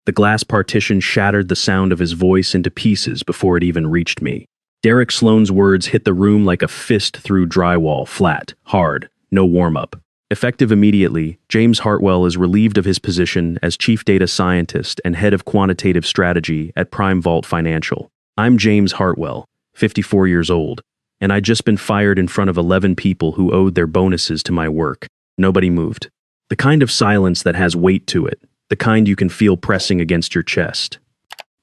The glass partition shattered the sound of his voice into pieces before it even reached me. Derek Sloan's words hit the room like a fist through drywall, flat, hard, no warm-up. Effective immediately, James Hartwell is relieved of his position as Chief Data Scientist and Head of Quantitative Strategy at Prime Vault Financial. I'm James Hartwell, 54 years old, and I'd just been fired in front of 11 people who owed their bonuses to my work. Nobody moved. The kind of silence that has weight to it, the kind you can feel pressing against your chest.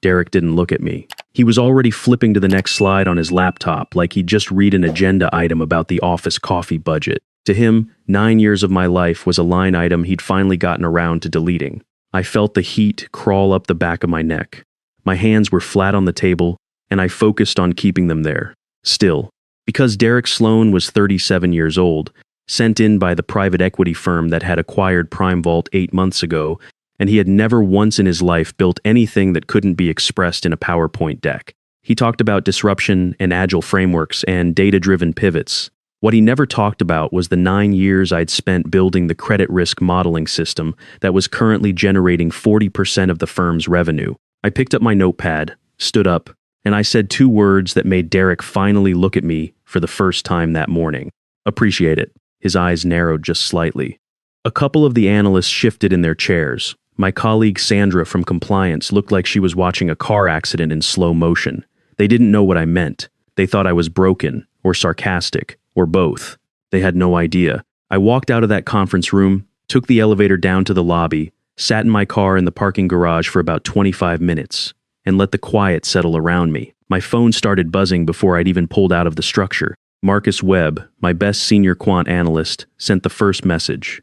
Derek didn't look at me. He was already flipping to the next slide on his laptop like he'd just read an agenda item about the office coffee budget. To him, 9 years of my life was a line item he'd finally gotten around to deleting. I felt the heat crawl up the back of my neck. My hands were flat on the table, and I focused on keeping them there. Still, because Derek Sloan was 37 years old, sent in by the private equity firm that had acquired Prime Vault 8 months ago, and he had never once in his life built anything that couldn't be expressed in a PowerPoint deck. He talked about disruption and agile frameworks and data-driven pivots. What he never talked about was the 9 years I'd spent building the credit risk modeling system that was currently generating 40% of the firm's revenue. I picked up my notepad, stood up, and I said 2 words that made Derek finally look at me for the first time that morning. Appreciate it. His eyes narrowed just slightly. A couple of the analysts shifted in their chairs. My colleague Sandra from compliance looked like she was watching a car accident in slow motion. They didn't know what I meant. They thought I was broken, or sarcastic, or both. They had no idea. I walked out of that conference room, took the elevator down to the lobby, sat in my car in the parking garage for about 25 minutes, and let the quiet settle around me. My phone started buzzing before I'd even pulled out of the structure. Marcus Webb, my best senior quant analyst, sent the first message.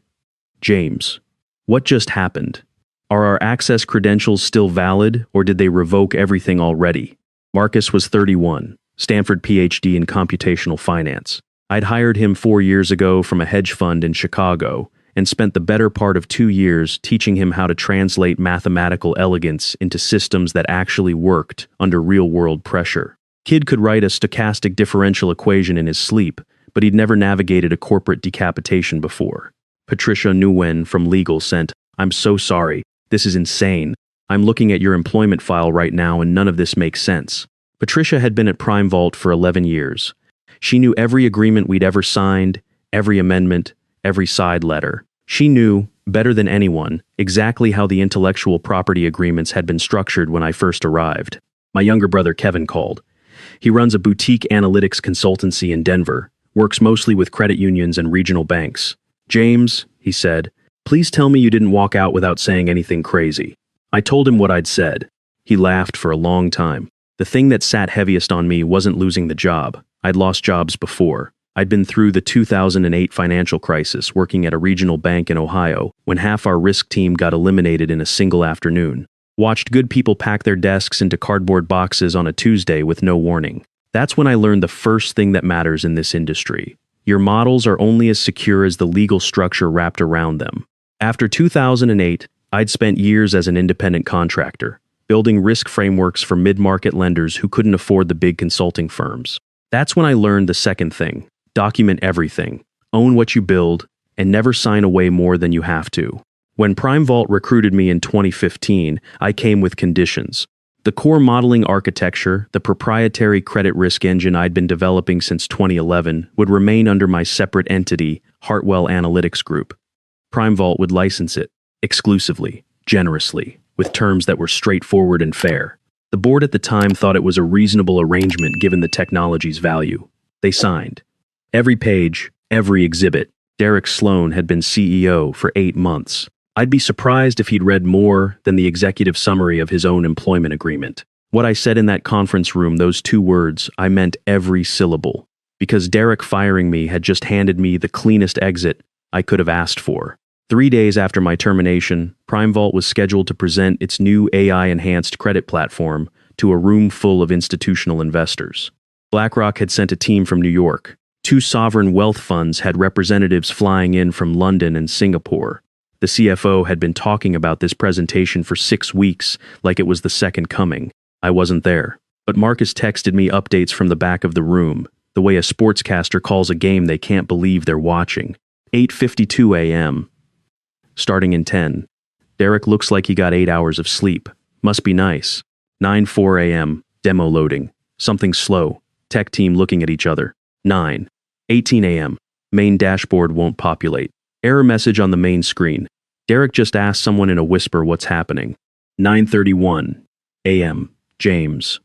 James, what just happened? Are our access credentials still valid, or did they revoke everything already? Marcus was 31, Stanford PhD in computational finance. I'd hired him 4 years ago from a hedge fund in Chicago and spent the better part of 2 years teaching him how to translate mathematical elegance into systems that actually worked under real-world pressure. Kid could write a stochastic differential equation in his sleep, but he'd never navigated a corporate decapitation before. Patricia Nguyen from legal sent, "I'm so sorry. This is insane. I'm looking at your employment file right now and none of this makes sense." Patricia had been at Prime Vault for 11 years. She knew every agreement we'd ever signed, every amendment, every side letter. She knew, better than anyone, exactly how the intellectual property agreements had been structured when I first arrived. My younger brother Kevin called. He runs a boutique analytics consultancy in Denver, works mostly with credit unions and regional banks. "James," he said, "please tell me you didn't walk out without saying anything crazy." I told him what I'd said. He laughed for a long time. The thing that sat heaviest on me wasn't losing the job. I'd lost jobs before. I'd been through the 2008 financial crisis working at a regional bank in Ohio when half our risk team got eliminated in a single afternoon. Watched good people pack their desks into cardboard boxes on a Tuesday with no warning. That's when I learned the first thing that matters in this industry. Your models are only as secure as the legal structure wrapped around them. After 2008, I'd spent years as an independent contractor, building risk frameworks for mid-market lenders who couldn't afford the big consulting firms. That's when I learned the second thing. Document everything, own what you build, and never sign away more than you have to. When Prime Vault recruited me in 2015, I came with conditions. The core modeling architecture, the proprietary credit risk engine I'd been developing since 2011, would remain under my separate entity, Hartwell Analytics Group. Prime Vault would license it, exclusively, generously, with terms that were straightforward and fair. The board at the time thought it was a reasonable arrangement given the technology's value. They signed. Every page, every exhibit. Derek Sloan had been CEO for 8 months. I'd be surprised if he'd read more than the executive summary of his own employment agreement. What I said in that conference room, those 2 words, I meant every syllable. Because Derek firing me had just handed me the cleanest exit I could have asked for. 3 days after my termination, Prime Vault was scheduled to present its new AI-enhanced credit platform to a room full of institutional investors. BlackRock had sent a team from New York. 2 sovereign wealth funds had representatives flying in from London and Singapore. The CFO had been talking about this presentation for 6 weeks like it was the second coming. I wasn't there. But Marcus texted me updates from the back of the room, the way a sportscaster calls a game they can't believe they're watching. 8:52 a.m. Starting in 10. Derek looks like he got 8 hours of sleep. Must be nice. 9:04 a.m. Demo loading. Something slow. Tech team looking at each other. 9:18 a.m. Main dashboard won't populate. Error message on the main screen. Derek just asked someone in a whisper what's happening. 9:31 a.m. James.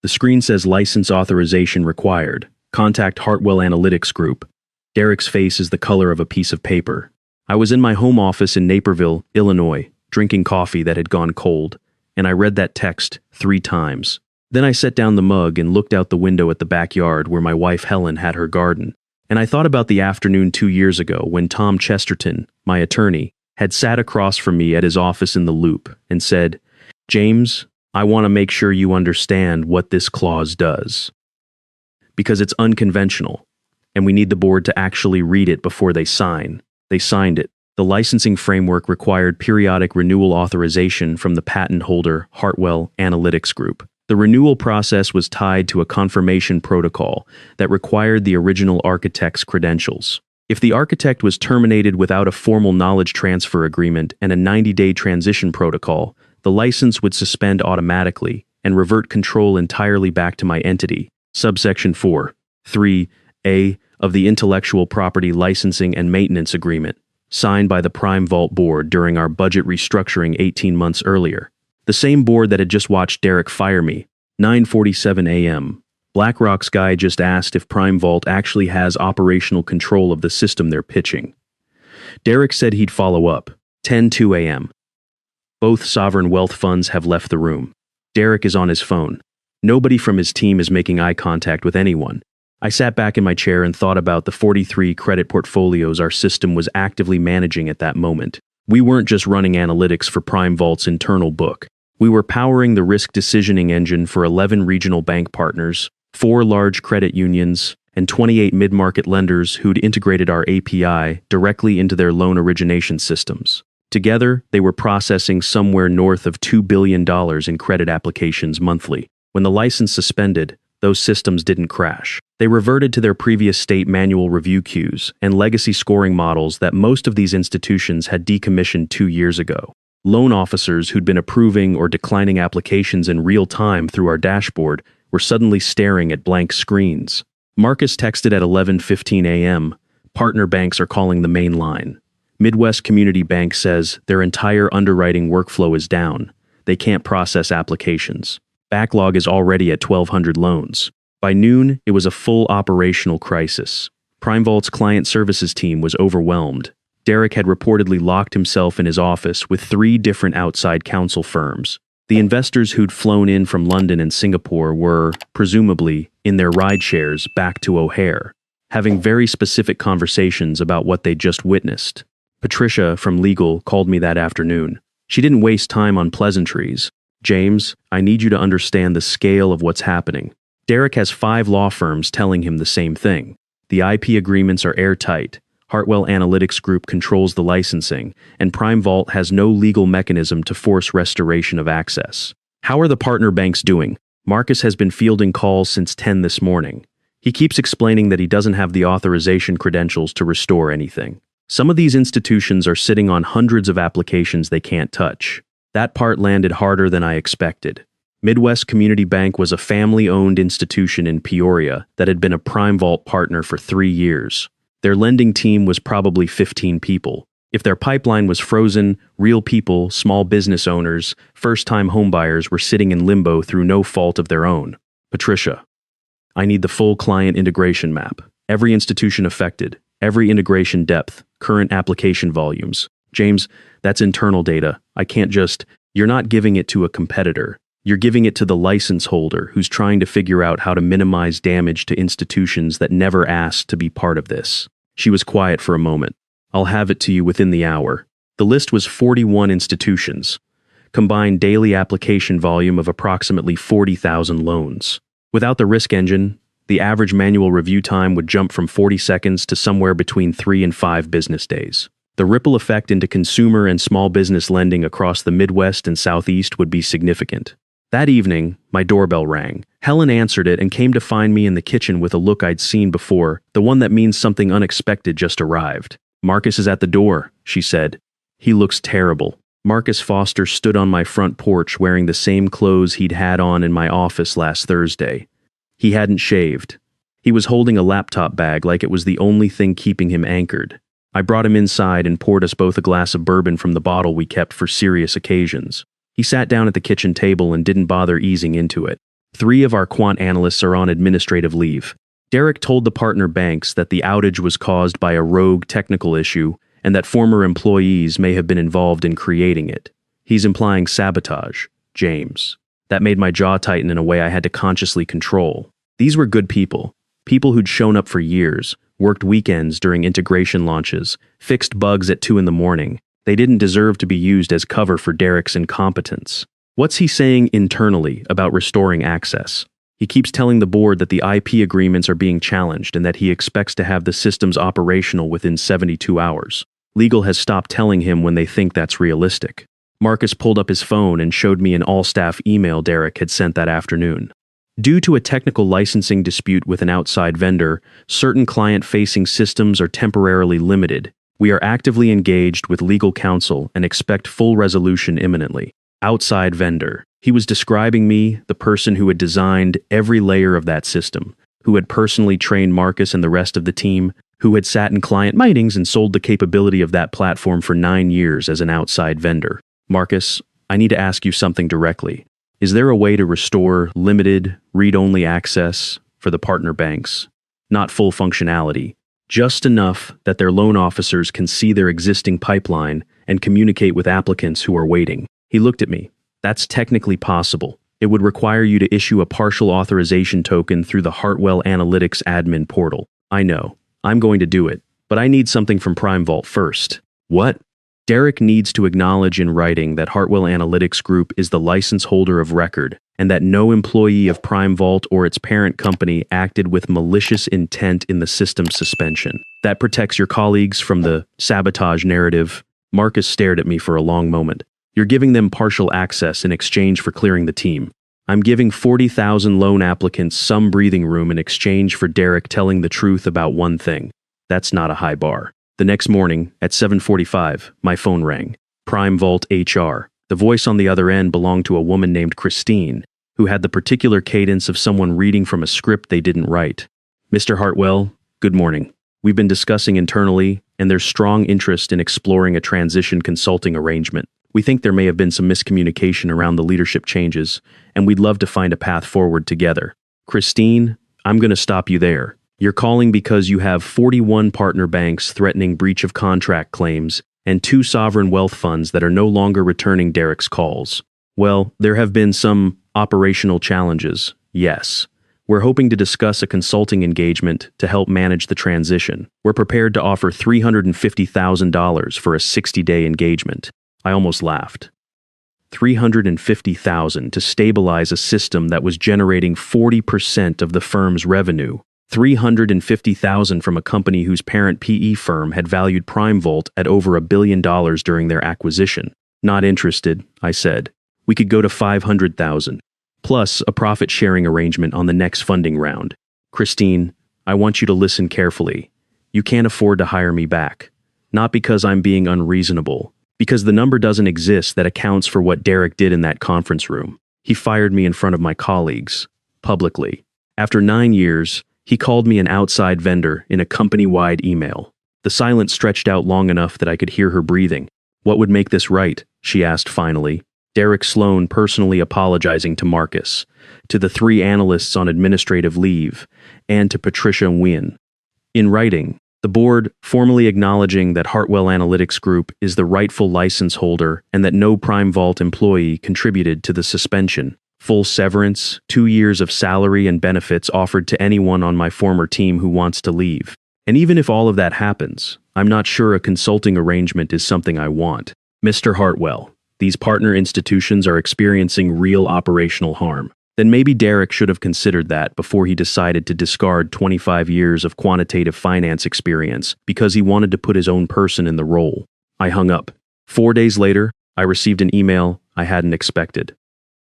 The screen says license authorization required. Contact Hartwell Analytics Group. Derek's face is the color of a piece of paper. I was in my home office in Naperville, Illinois, drinking coffee that had gone cold, and I read that text 3 times. Then I set down the mug and looked out the window at the backyard where my wife Helen had her garden, and I thought about the afternoon 2 years ago when Tom Chesterton, my attorney, had sat across from me at his office in the Loop and said, "James, I want to make sure you understand what this clause does. Because it's unconventional, and we need the board to actually read it before they sign." They signed it. The licensing framework required periodic renewal authorization from the patent holder Hartwell Analytics Group. The renewal process was tied to a confirmation protocol that required the original architect's credentials. If the architect was terminated without a formal knowledge transfer agreement and a 90-day transition protocol, the license would suspend automatically and revert control entirely back to my entity. Subsection 4.3a of the Intellectual Property Licensing and Maintenance Agreement, signed by the Prime Vault board during our budget restructuring 18 months earlier. The same board that had just watched Derek fire me. 9:47 a.m. BlackRock's guy just asked if Prime Vault actually has operational control of the system they're pitching. Derek said he'd follow up. 10:02 a.m. Both sovereign wealth funds have left the room. Derek is on his phone. Nobody from his team is making eye contact with anyone. I sat back in my chair and thought about the 43 credit portfolios our system was actively managing at that moment. We weren't just running analytics for Prime Vault's internal book. We were powering the risk decisioning engine for 11 regional bank partners, 4 large credit unions, and 28 mid-market lenders who'd integrated our API directly into their loan origination systems. Together, they were processing somewhere north of $2 billion in credit applications monthly. When the license suspended, those systems didn't crash. They reverted to their previous state manual review queues and legacy scoring models that most of these institutions had decommissioned 2 years ago. Loan officers who'd been approving or declining applications in real time through our dashboard were suddenly staring at blank screens. Marcus texted at 11:15 a.m. Partner banks are calling the main line. Midwest Community Bank says their entire underwriting workflow is down. They can't process applications. Backlog is already at 1,200 loans. By noon, it was a full operational crisis. PrimeVault's client services team was overwhelmed. Derek had reportedly locked himself in his office with 3 different outside counsel firms. The investors who'd flown in from London and Singapore were, presumably, in their rideshares back to O'Hare, having very specific conversations about what they'd just witnessed. Patricia from legal called me that afternoon. She didn't waste time on pleasantries. "James, I need you to understand the scale of what's happening." Derek has 5 law firms telling him the same thing. The IP agreements are airtight. Hartwell Analytics Group controls the licensing, and Prime Vault has no legal mechanism to force restoration of access. How are the partner banks doing? Marcus has been fielding calls since 10 this morning. He keeps explaining that he doesn't have the authorization credentials to restore anything. Some of these institutions are sitting on hundreds of applications they can't touch. That part landed harder than I expected. Midwest Community Bank was a family-owned institution in Peoria that had been a Prime Vault partner for 3 years. Their lending team was probably 15 people. If their pipeline was frozen, real people, small business owners, first-time homebuyers were sitting in limbo through no fault of their own. Patricia, I need the full client integration map. Every institution affected, every integration depth, current application volumes. James, that's internal data. I can't just... You're not giving it to a competitor. You're giving it to the license holder who's trying to figure out how to minimize damage to institutions that never asked to be part of this. She was quiet for a moment. I'll have it to you within the hour. The list was 41 institutions. Combined daily application volume of approximately 40,000 loans. Without the risk engine, the average manual review time would jump from 40 seconds to somewhere between 3 and 5 business days. The ripple effect into consumer and small business lending across the Midwest and Southeast would be significant. That evening, my doorbell rang. Helen answered it and came to find me in the kitchen with a look I'd seen before, the one that means something unexpected just arrived. "Marcus is at the door," she said. "He looks terrible." Marcus Foster stood on my front porch wearing the same clothes he'd had on in my office last Thursday. He hadn't shaved. He was holding a laptop bag like it was the only thing keeping him anchored. I brought him inside and poured us both a glass of bourbon from the bottle we kept for serious occasions. He sat down at the kitchen table and didn't bother easing into it. 3 of our quant analysts are on administrative leave. Derek told the partner banks that the outage was caused by a rogue technical issue and that former employees may have been involved in creating it. He's implying sabotage, James. That made my jaw tighten in a way I had to consciously control. These were good people who'd shown up for years, worked weekends during integration launches, fixed bugs at 2 in the morning. They didn't deserve to be used as cover for Derek's incompetence. What's he saying internally about restoring access? He keeps telling the board that the IP agreements are being challenged and that he expects to have the systems operational within 72 hours. Legal has stopped telling him when they think that's realistic. Marcus pulled up his phone and showed me an all-staff email Derek had sent that afternoon. Due to a technical licensing dispute with an outside vendor, certain client-facing systems are temporarily limited. We are actively engaged with legal counsel and expect full resolution imminently. Outside vendor. He was describing me, the person who had designed every layer of that system, who had personally trained Marcus and the rest of the team, who had sat in client meetings and sold the capability of that platform for 9 years as an outside vendor. Marcus, I need to ask you something directly. Is there a way to restore limited, read-only access for the partner banks? Not full functionality, just enough that their loan officers can see their existing pipeline and communicate with applicants who are waiting. He looked at me. That's technically possible. It would require you to issue a partial authorization token through the Hartwell Analytics admin portal. I know. I'm going to do it. But I need something from PrimeVault first. What? Derek needs to acknowledge in writing that Hartwell Analytics Group is the license holder of record and that no employee of PrimeVault or its parent company acted with malicious intent in the system suspension. That protects your colleagues from the sabotage narrative. Marcus stared at me for a long moment. You're giving them partial access in exchange for clearing the team. I'm giving 40,000 loan applicants some breathing room in exchange for Derek telling the truth about one thing. That's not a high bar. The next morning, at 7:45, my phone rang. PrimeVault HR. The voice on the other end belonged to a woman named Christine, who had the particular cadence of someone reading from a script they didn't write. Mr. Hartwell, good morning. We've been discussing internally, and there's strong interest in exploring a transition consulting arrangement. We think there may have been some miscommunication around the leadership changes, and we'd love to find a path forward together. Christine, I'm going to stop you there. You're calling because you have 41 partner banks threatening breach of contract claims and 2 sovereign wealth funds that are no longer returning Derek's calls. Well, there have been some operational challenges, yes. We're hoping to discuss a consulting engagement to help manage the transition. We're prepared to offer $350,000 for a 60-day engagement. I almost laughed. $350,000 to stabilize a system that was generating 40% of the firm's revenue. $350,000 from a company whose parent PE firm had valued PrimeVault at over $1 billion during their acquisition. Not interested, I said. We could go to $500,000, plus a profit-sharing arrangement on the next funding round. Christine, I want you to listen carefully. You can't afford to hire me back. Not because I'm being unreasonable. Because the number doesn't exist that accounts for what Derek did in that conference room. He fired me in front of my colleagues, publicly. After 9 years, he called me an outside vendor in a company-wide email. The silence stretched out long enough that I could hear her breathing. What would make this right? She asked finally. Derek Sloan personally apologizing to Marcus, to the 3 analysts on administrative leave, and to Patricia Nguyen. In writing, the board formally acknowledging that Hartwell Analytics Group is the rightful license holder and that no PrimeVault employee contributed to the suspension. Full severance, 2 years of salary and benefits offered to anyone on my former team who wants to leave. And even if all of that happens, I'm not sure a consulting arrangement is something I want. Mr. Hartwell, these partner institutions are experiencing real operational harm. Then maybe Derek should have considered that before he decided to discard 25 years of quantitative finance experience because he wanted to put his own person in the role. I hung up. 4 days later, I received an email I hadn't expected.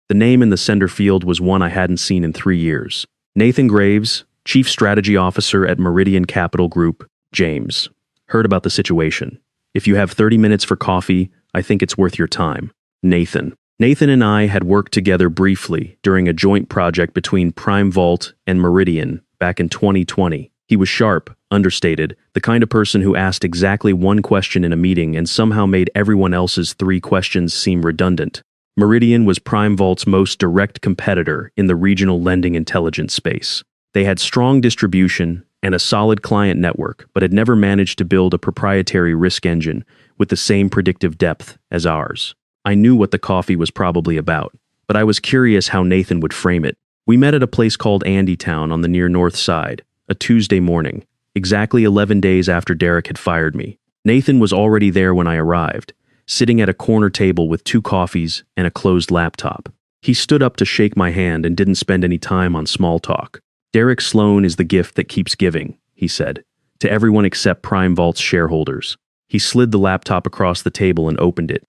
The name in the sender field was one I hadn't seen in 3 years. Nathan Graves, Chief Strategy Officer at Meridian Capital Group, James. Heard about the situation. If you have 30 minutes for coffee, I think it's worth your time. Nathan. Nathan and I had worked together briefly during a joint project between Prime Vault and Meridian back in 2020. He was sharp, understated, the kind of person who asked exactly one question in a meeting and somehow made everyone else's 3 questions seem redundant. Meridian was Prime Vault's most direct competitor in the regional lending intelligence space. They had strong distribution and a solid client network, but had never managed to build a proprietary risk engine with the same predictive depth as ours. I knew what the coffee was probably about, but I was curious how Nathan would frame it. We met at a place called Andytown on the near north side, a Tuesday morning, exactly 11 days after Derek had fired me. Nathan was already there when I arrived, sitting at a corner table with 2 coffees and a closed laptop. He stood up to shake my hand and didn't spend any time on small talk. "Derek Sloan is the gift that keeps giving," he said, "to everyone except Prime Vault's shareholders." He slid the laptop across the table and opened it.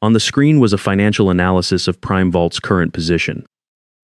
On the screen was a financial analysis of Prime Vault's current position.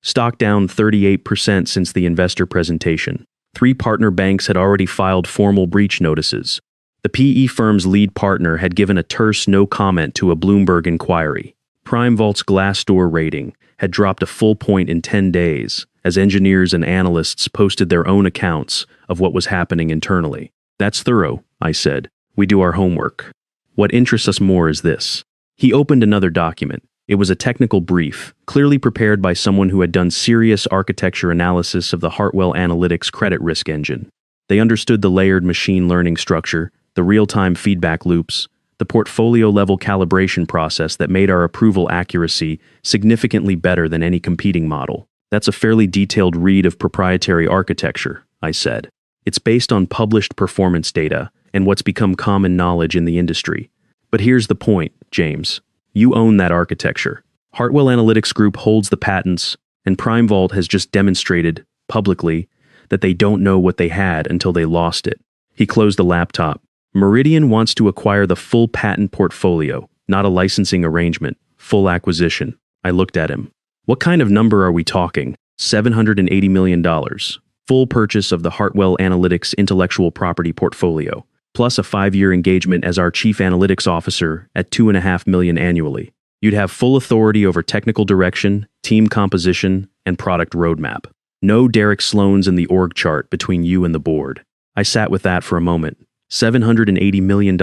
Stock down 38% since the investor presentation. 3 partner banks had already filed formal breach notices. The PE firm's lead partner had given a terse no comment to a Bloomberg inquiry. Prime Vault's Glassdoor rating had dropped a full point in 10 days, as engineers and analysts posted their own accounts of what was happening internally. "That's thorough," I said. "We do our homework. What interests us more is this." He opened another document. It was a technical brief, clearly prepared by someone who had done serious architecture analysis of the Hartwell Analytics credit risk engine. They understood the layered machine learning structure, the real-time feedback loops, the portfolio-level calibration process that made our approval accuracy significantly better than any competing model. "That's a fairly detailed read of proprietary architecture," I said. "It's based on published performance data and what's become common knowledge in the industry. But here's the point, James. You own that architecture. Hartwell Analytics Group holds the patents, and Prime Vault has just demonstrated, publicly, that they don't know what they had until they lost it." He closed the laptop. "Meridian wants to acquire the full patent portfolio, not a licensing arrangement, full acquisition." I looked at him. "What kind of number are we talking? $780 million. Full purchase of the Hartwell Analytics intellectual property portfolio, plus a 5-year engagement as our chief analytics officer at $2.5 million annually. You'd have full authority over technical direction, team composition, and product roadmap. No Derek Sloans in the org chart between you and the board." I sat with that for a moment. $780 million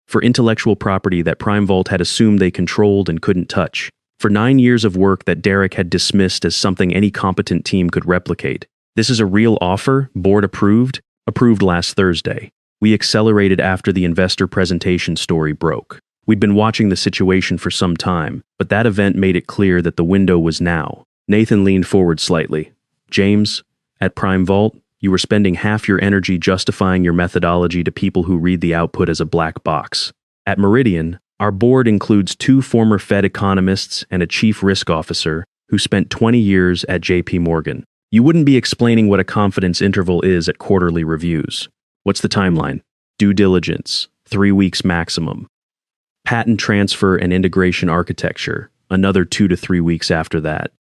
for intellectual property that Prime Vault had assumed they controlled and couldn't touch. For 9 years of work that Derek had dismissed as something any competent team could replicate. This is a real offer, board approved? Approved last Thursday. We accelerated after the investor presentation story broke. We'd been watching the situation for some time, but that event made it clear that the window was now. Nathan leaned forward slightly. "James, at Prime Vault, you were spending half your energy justifying your methodology to people who read the output as a black box. At Meridian, our board includes 2 former Fed economists and a chief risk officer who spent 20 years at JP Morgan. You wouldn't be explaining what a confidence interval is at quarterly reviews. What's the timeline? Due diligence, 3 weeks maximum. Patent transfer and integration architecture, another 2 to 3 weeks after that.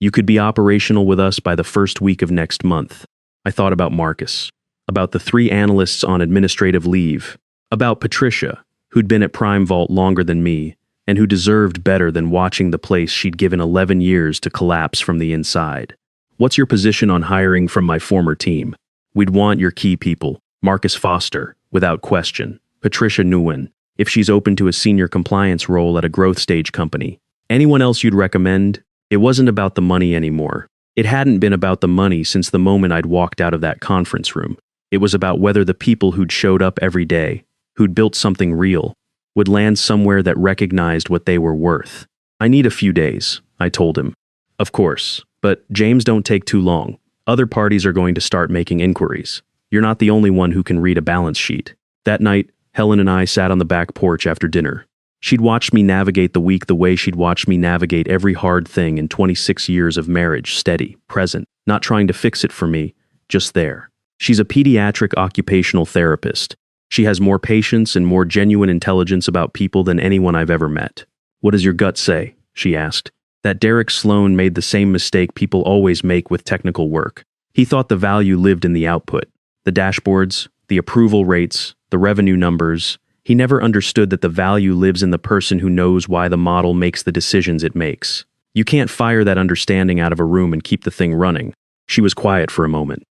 You could be operational with us by the first week of next month." I thought about Marcus, about the 3 analysts on administrative leave, about Patricia, who'd been at Prime Vault longer than me, and who deserved better than watching the place she'd given 11 years to collapse from the inside. "What's your position on hiring from my former team? We'd want your key people. Marcus Foster, without question. Patricia Nguyen, if she's open to a senior compliance role at a growth stage company. Anyone else you'd recommend?" It wasn't about the money anymore. It hadn't been about the money since the moment I'd walked out of that conference room. It was about whether the people who'd showed up every day, who'd built something real, would land somewhere that recognized what they were worth. "I need a few days," I told him. "Of course, but James, don't take too long. Other parties are going to start making inquiries. You're not the only one who can read a balance sheet." That night, Helen and I sat on the back porch after dinner. She'd watched me navigate the week the way she'd watched me navigate every hard thing in 26 years of marriage, steady, present, not trying to fix it for me, just there. She's a pediatric occupational therapist. She has more patience and more genuine intelligence about people than anyone I've ever met. "What does your gut say?" she asked. That Derek Sloan made the same mistake people always make with technical work. He thought the value lived in the output, the dashboards, the approval rates, the revenue numbers, He never understood that the value lives in the person who knows why the model makes the decisions it makes. You can't fire that understanding out of a room and keep the thing running. She was quiet for a moment.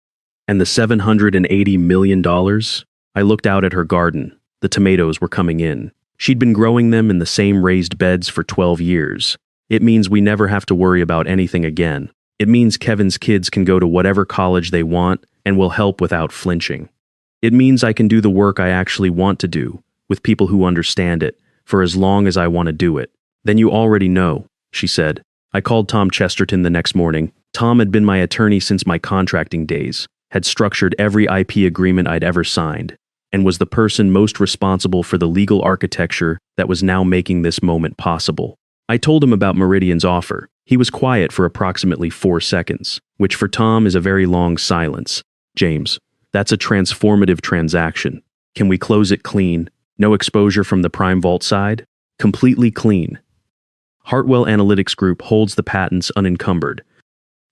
And the $780 million? I looked out at her garden. The tomatoes were coming in. She'd been growing them in the same raised beds for 12 years. It means we never have to worry about anything again. It means Kevin's kids can go to whatever college they want and will help without flinching. It means I can do the work I actually want to do, with people who understand it, for as long as I want to do it. Then you already know, she said. I called Tom Chesterton the next morning. Tom had been my attorney since my contracting days, had structured every IP agreement I'd ever signed, and was the person most responsible for the legal architecture that was now making this moment possible. I told him about Meridian's offer. He was quiet for approximately 4 seconds, which for Tom is a very long silence. James, that's a transformative transaction. Can we close it clean? No exposure from the Prime Vault side? Completely clean. Hartwell Analytics Group holds the patents unencumbered.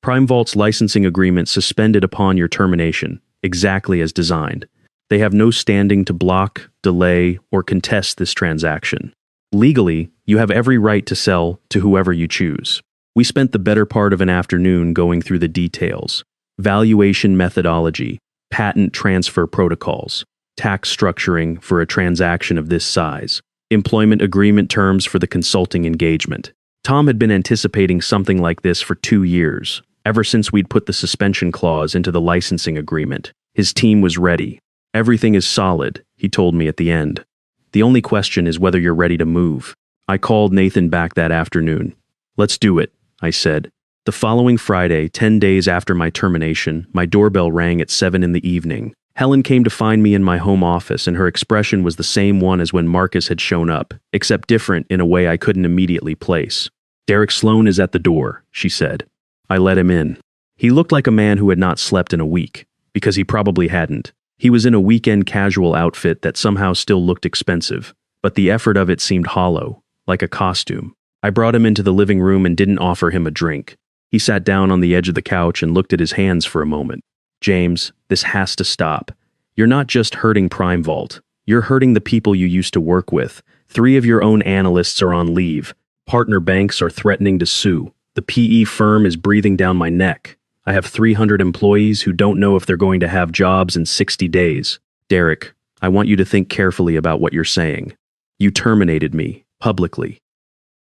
Prime Vault's licensing agreement suspended upon your termination, exactly as designed. They have no standing to block, delay, or contest this transaction. Legally, you have every right to sell to whoever you choose. We spent the better part of an afternoon going through the details: valuation methodology, patent transfer protocols, tax structuring for a transaction of this size, employment agreement terms for the consulting engagement. Tom had been anticipating something like this for 2 years, ever since we'd put the suspension clause into the licensing agreement. His team was ready. Everything is solid, he told me at the end. The only question is whether you're ready to move. I called Nathan back that afternoon. Let's do it, I said. The following Friday, 10 days after my termination, my doorbell rang at 7 in the evening. Helen came to find me in my home office, and her expression was the same one as when Marcus had shown up, except different in a way I couldn't immediately place. Derek Sloan is at the door, she said. I let him in. He looked like a man who had not slept in a week, because he probably hadn't. He was in a weekend casual outfit that somehow still looked expensive, but the effort of it seemed hollow, like a costume. I brought him into the living room and didn't offer him a drink. He sat down on the edge of the couch and looked at his hands for a moment. James, this has to stop. You're not just hurting Prime Vault. You're hurting the people you used to work with. 3 of your own analysts are on leave. Partner banks are threatening to sue. The PE firm is breathing down my neck. I have 300 employees who don't know if they're going to have jobs in 60 days. Derek, I want you to think carefully about what you're saying. You terminated me, publicly,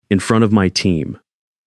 in front of my team.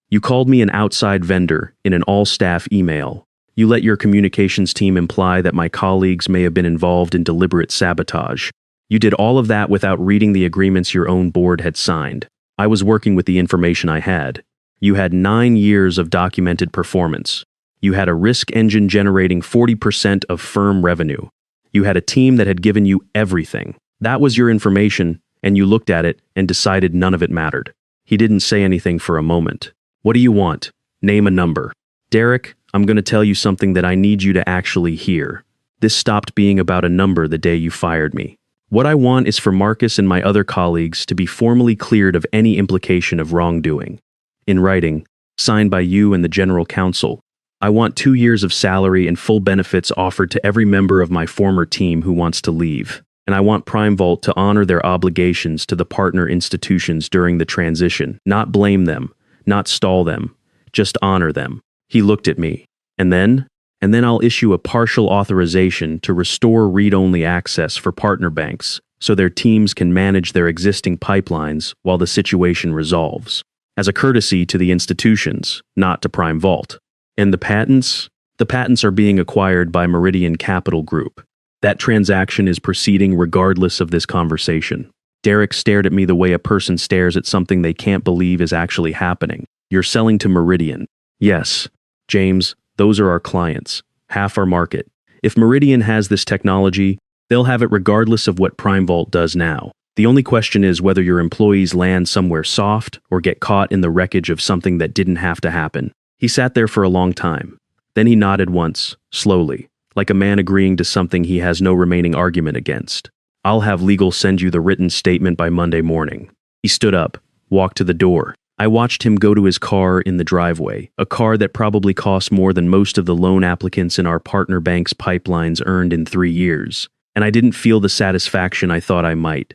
You called me an outside vendor in an all-staff email. You let your communications team imply that my colleagues may have been involved in deliberate sabotage. You did all of that without reading the agreements your own board had signed. I was working with the information I had. You had 9 years of documented performance. You had a risk engine generating 40% of firm revenue. You had a team that had given you everything. That was your information, and you looked at it and decided none of it mattered. He didn't say anything for a moment. What do you want? Name a number. Derek, I'm going to tell you something that I need you to actually hear. This stopped being about a number the day you fired me. What I want is for Marcus and my other colleagues to be formally cleared of any implication of wrongdoing. In writing, signed by you and the General Counsel. I want 2 years of salary and full benefits offered to every member of my former team who wants to leave. And I want Prime Vault to honor their obligations to the partner institutions during the transition, not blame them, not stall them, just honor them. He looked at me. And then I'll issue a partial authorization to restore read-only access for partner banks so their teams can manage their existing pipelines while the situation resolves. As a courtesy to the institutions, not to Prime Vault. And the patents? The patents are being acquired by Meridian Capital Group. That transaction is proceeding regardless of this conversation. Derek stared at me the way a person stares at something they can't believe is actually happening. You're selling to Meridian. Yes, James, those are our clients. Half our market. If Meridian has this technology, they'll have it regardless of what Prime Vault does now. The only question is whether your employees land somewhere soft or get caught in the wreckage of something that didn't have to happen. He sat there for a long time. Then he nodded once, slowly, like a man agreeing to something he has no remaining argument against. I'll have legal send you the written statement by Monday morning. He stood up, walked to the door. I watched him go to his car in the driveway, a car that probably cost more than most of the loan applicants in our partner bank's pipelines earned in 3 years. And I didn't feel the satisfaction I thought I might.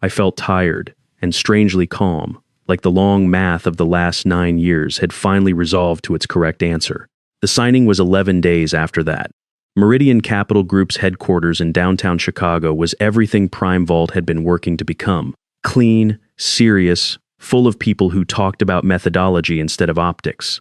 I felt tired and strangely calm, like the long math of the last 9 years had finally resolved to its correct answer. The signing was 11 days after that. Meridian Capital Group's headquarters in downtown Chicago was everything Prime Vault had been working to become: clean, serious, full of people who talked about methodology instead of optics.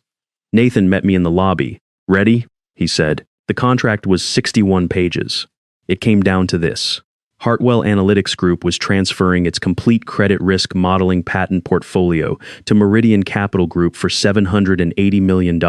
Nathan met me in the lobby. "Ready?" he said. The contract was 61 pages. It came down to this. Hartwell Analytics Group was transferring its complete credit risk modeling patent portfolio to Meridian Capital Group for $780 million.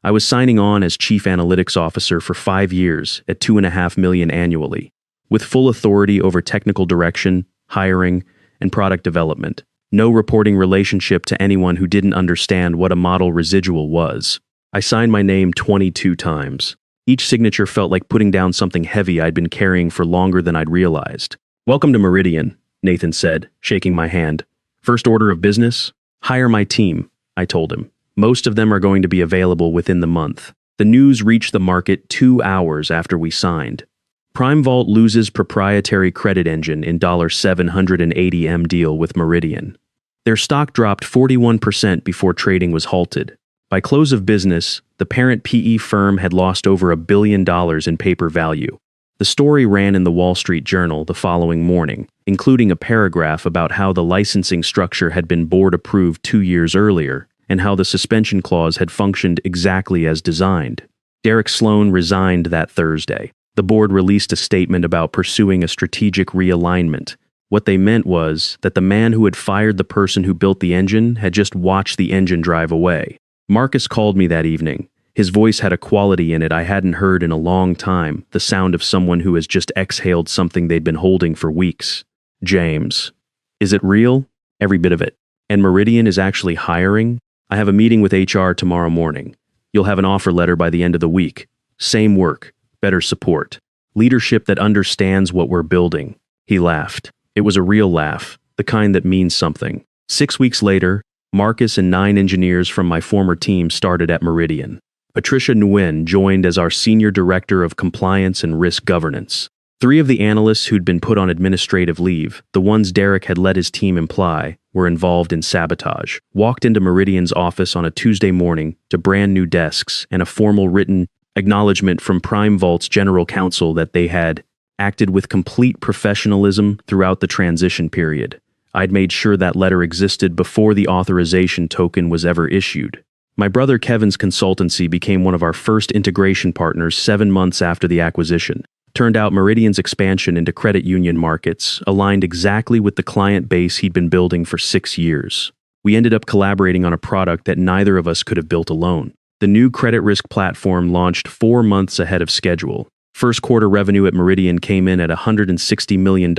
I was signing on as Chief Analytics Officer for 5 years at $2.5 million annually, with full authority over technical direction, hiring, and product development. No reporting relationship to anyone who didn't understand what a model residual was. I signed my name 22 times. Each signature felt like putting down something heavy I'd been carrying for longer than I'd realized. "Welcome to Meridian," Nathan said, shaking my hand. "First order of business? Hire my team," I told him. "Most of them are going to be available within the month." The news reached the market 2 hours after we signed. Prime Vault loses proprietary credit engine in $780 deal with Meridian. Their stock dropped 41% before trading was halted. By close of business, the parent PE firm had lost over $1 billion in paper value. The story ran in the Wall Street Journal the following morning, including a paragraph about how the licensing structure had been board approved 2 years earlier, and how the suspension clause had functioned exactly as designed. Derek Sloan resigned that Thursday. The board released a statement about pursuing a strategic realignment. What they meant was that the man who had fired the person who built the engine had just watched the engine drive away. Marcus called me that evening. His voice had a quality in it I hadn't heard in a long time, the sound of someone who has just exhaled something they'd been holding for weeks. "James, is it real?" "Every bit of it. And Meridian is actually hiring? I have a meeting with HR tomorrow morning. You'll have an offer letter by the end of the week. Same work, better support. Leadership that understands what we're building." He laughed. It was a real laugh, the kind that means something. 6 weeks later, Marcus and 9 engineers from my former team started at Meridian. Patricia Nguyen joined as our Senior Director of Compliance and Risk Governance. 3 of the analysts who'd been put on administrative leave, the ones Derek had let his team imply, were involved in sabotage, walked into Meridian's office on a Tuesday morning to brand new desks and a formal written acknowledgement from Prime Vault's general counsel that they had acted with complete professionalism throughout the transition period. I'd made sure that letter existed before the authorization token was ever issued. My brother Kevin's consultancy became one of our first integration partners 7 months after the acquisition. Turned out Meridian's expansion into credit union markets aligned exactly with the client base he'd been building for 6 years. We ended up collaborating on a product that neither of us could have built alone. The new credit risk platform launched 4 months ahead of schedule. First quarter revenue at Meridian came in at $160 million,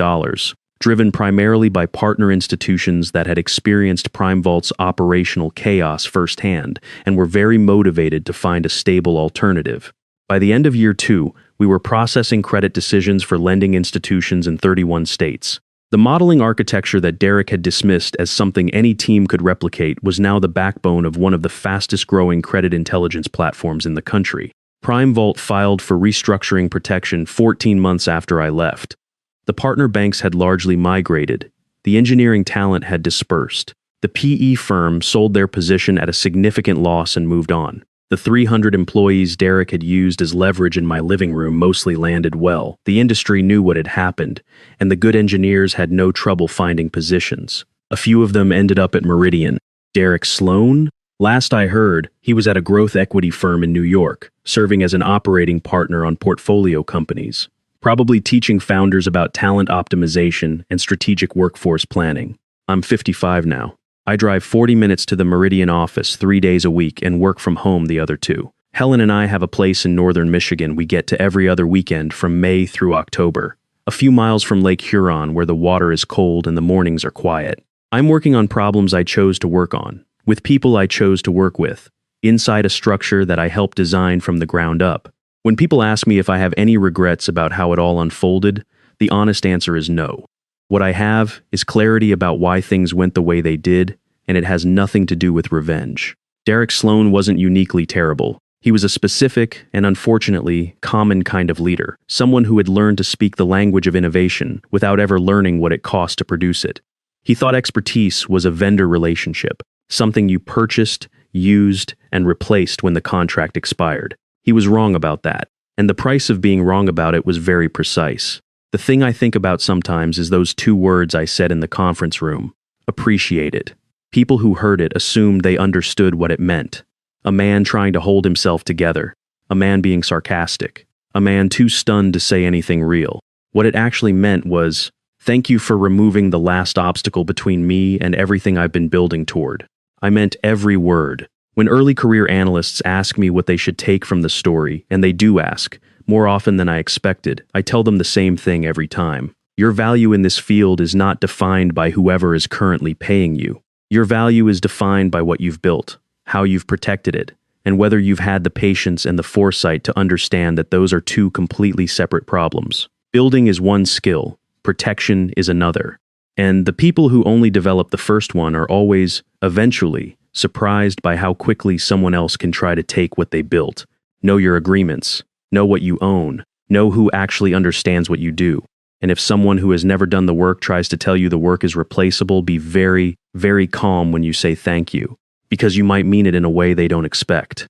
driven primarily by partner institutions that had experienced Prime Vault's operational chaos firsthand and were very motivated to find a stable alternative. By the end of year 2, we were processing credit decisions for lending institutions in 31 states. The modeling architecture that Derek had dismissed as something any team could replicate was now the backbone of one of the fastest-growing credit intelligence platforms in the country. Prime Vault filed for restructuring protection 14 months after I left. The partner banks had largely migrated. The engineering talent had dispersed. The PE firm sold their position at a significant loss and moved on. The 300 employees Derek had used as leverage in my living room mostly landed well. The industry knew what had happened, and the good engineers had no trouble finding positions. A few of them ended up at Meridian. Derek Sloan? Last I heard, he was at a growth equity firm in New York, serving as an operating partner on portfolio companies, probably teaching founders about talent optimization and strategic workforce planning. I'm 55 now. I drive 40 minutes to the Meridian office 3 days a week and work from home the other 2. Helen and I have a place in northern Michigan we get to every other weekend from May through October, a few miles from Lake Huron where the water is cold and the mornings are quiet. I'm working on problems I chose to work on, with people I chose to work with, inside a structure that I helped design from the ground up. When people ask me if I have any regrets about how it all unfolded, the honest answer is no. What I have is clarity about why things went the way they did, and it has nothing to do with revenge. Derek Sloan wasn't uniquely terrible. He was a specific and unfortunately common kind of leader, someone who had learned to speak the language of innovation without ever learning what it cost to produce it. He thought expertise was a vendor relationship, something you purchased, used, and replaced when the contract expired. He was wrong about that, and the price of being wrong about it was very precise. The thing I think about sometimes is those two words I said in the conference room: appreciated. People who heard it assumed they understood what it meant. A man trying to hold himself together, a man being sarcastic, a man too stunned to say anything real. What it actually meant was, thank you for removing the last obstacle between me and everything I've been building toward. I meant every word. When early career analysts ask me what they should take from the story, and they do ask, more often than I expected, I tell them the same thing every time. Your value in this field is not defined by whoever is currently paying you. Your value is defined by what you've built, how you've protected it, and whether you've had the patience and the foresight to understand that those are two completely separate problems. Building is one skill, protection is another. And the people who only develop the first one are always, eventually, surprised by how quickly someone else can try to take what they built. Know your agreements, know what you own, know who actually understands what you do. And if someone who has never done the work tries to tell you the work is replaceable, be very, very calm when you say thank you, because you might mean it in a way they don't expect.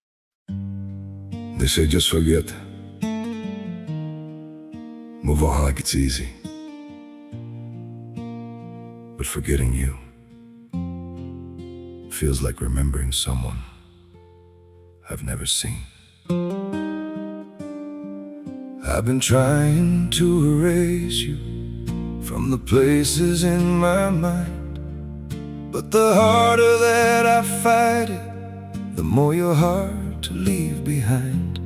They say just forget. Move on like it's easy. But forgetting you feels like remembering someone I've never seen. I've been trying to erase you from the places in my mind, but the harder that I fight it, the more you're hard to leave behind.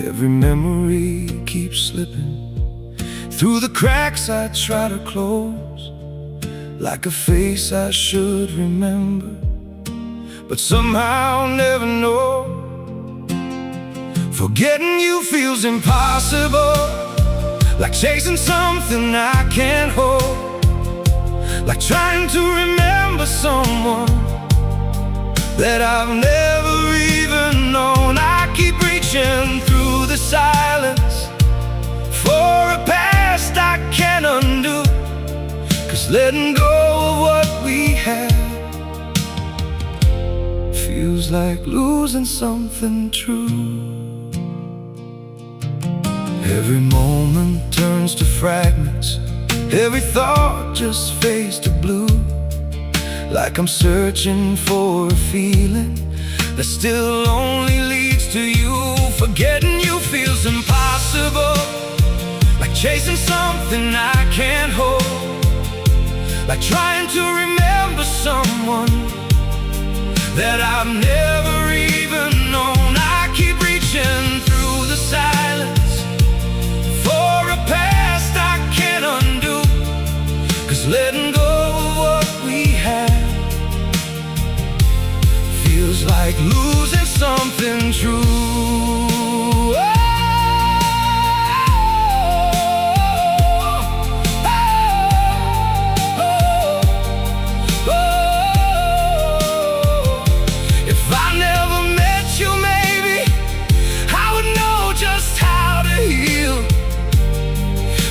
Every memory keeps slipping through the cracks I try to close, like a face I should remember, but somehow never know. Forgetting you feels impossible, like chasing something I can't hold, like trying to remember someone that I've never even known. I keep reaching through the silence for a past I can't undo, 'cause letting go of what we had feels like losing something true. Every moment turns to fragments, every thought just fades to blue, like I'm searching for a feeling that still only leads to you. Forgetting you feels impossible, like chasing something I can't hold, like trying to remember someone that I've never even known. I keep reaching through the silence for a past I can't undo, 'cause letting go of what we had feels like losing something true. If I never met you, maybe I would know just how to heal.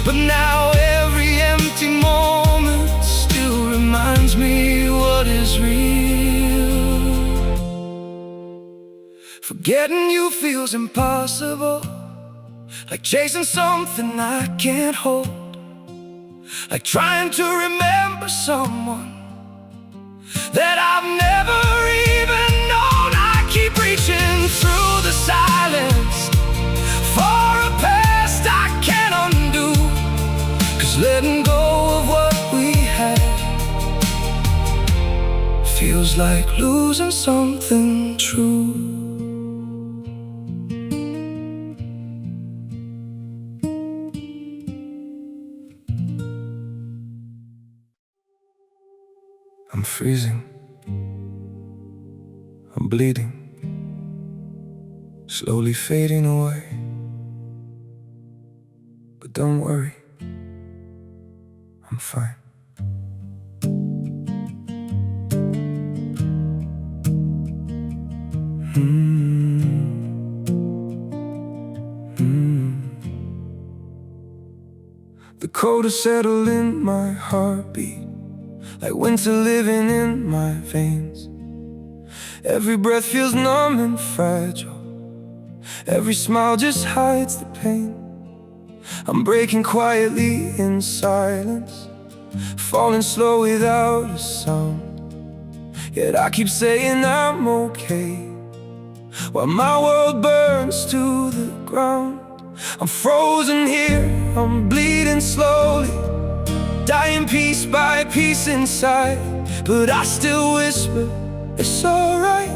But now every empty moment still reminds me what is real. Forgetting you feels impossible, like chasing something I can't hold, like trying to remember someone that I've never even known. I keep reaching through the silence for a past I can't undo, 'cause letting go of what we had feels like losing something true. I'm freezing, I'm bleeding, slowly fading away. But don't worry, I'm fine. colder settle in my heartbeat, like winter living in my veins. Every breath feels numb and fragile, every smile just hides the pain. I'm breaking quietly in silence, falling slow without a sound. Yet I keep saying I'm okay, while my world burns to the ground. I'm frozen here, I'm bleeding slowly, dying piece by piece inside. But I still whisper, it's alright,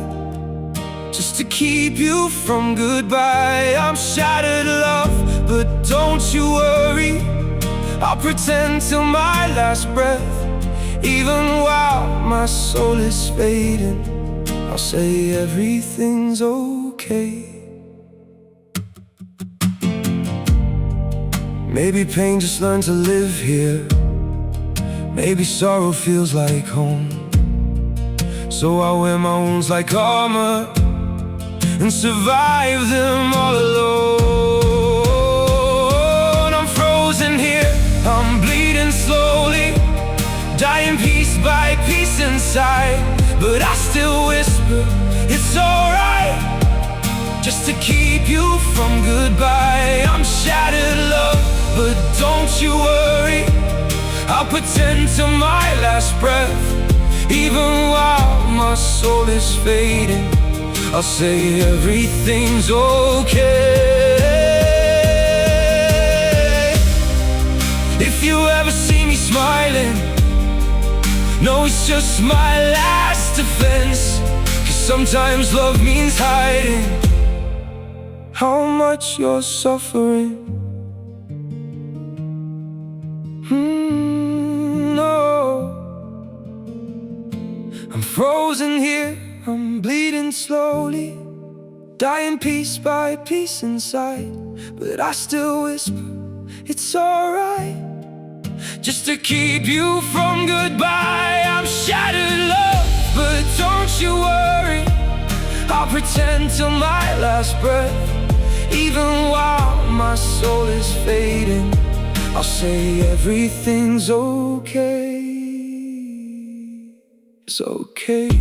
just to keep you from goodbye. I'm shattered, love, but don't you worry, I'll pretend till my last breath. Even while my soul is fading, I'll say everything's okay. Maybe pain just learned to live here, maybe sorrow feels like home. So I wear my wounds like armor and survive them all alone. I'm frozen here, I'm bleeding slowly, dying piece by piece inside. But I still whisper, it's alright, just to keep you from goodbye. I'm shattered, love, but don't you worry, I'll pretend till my last breath. Even while my soul is fading, I'll say everything's okay. If you ever see me smiling, no, it's just my last defense. 'Cause sometimes love means hiding how much you're suffering. No, I'm frozen here, I'm bleeding slowly, dying piece by piece inside. But I still whisper, it's alright, just to keep you from goodbye. I'm shattered, love, but don't you worry, I'll pretend till my last breath. Even while my soul is fading, I'll say everything's okay. It's okay.